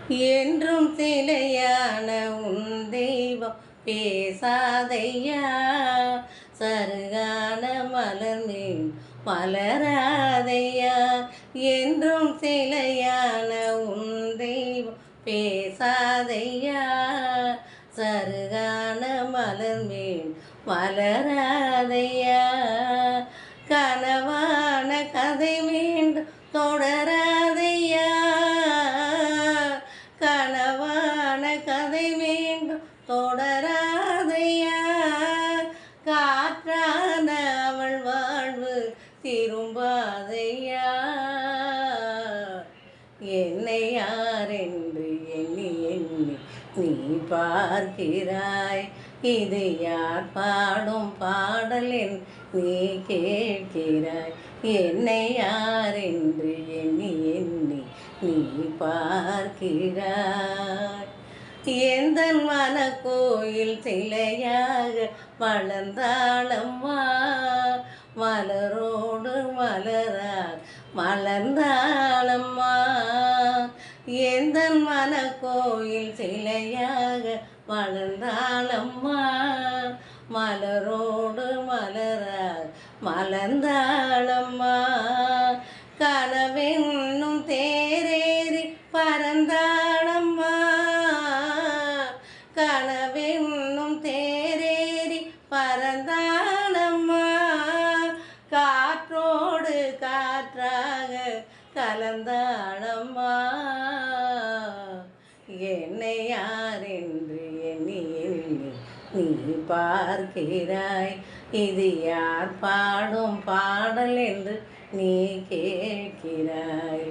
என்றும் சிலையான உன் தெய்வம் பேசாதையா, சருகான மலர்மேல் மலராதையா. என்றும் சிலையான உன் தெய்வம் பேசாதையா, சருகான மலர்மேல் மலராதையா. கனவான கதை மீண்டும் தொடராதையா, கனவான கதை மீண்டும் தொடராதையா. காற்றான அவள் வாழ்வு திரும்பாதையா, என்னை யாரென்று எண்ணி எண்ணி நீ பார்க்கிறாய். இது யார் பாடும் பாடல் என்று நீ கேட்கிறாய். என்னை யாரென்று எண்ணி எண்ணி நீ பார்க்கிறாய். எந்த மனக்கோயில் சிலையாக வளர்ந்தாளம்மா, மலரோடு மலரால் மலர்ந்தாளம்மா. எந்த மனக்கோயில் சிலையாக வளர்ந்தாளம்மா, மலரோடு மலரால் மலர்ந்தாளம்மா. கனவென்னும் தேரேறி பறந்தாளம்மா, கனவென்னும் தேரேறி பறந்தாளம்மா. காற்றோடு காற்றாக கலந்தாளம்மா, என்னை யாரென்று எண்ணி எண்ணி நீ பார்க்கிறாய். இது யார் பாடும் பாடல் என்று நீ கேட்கிறாய்.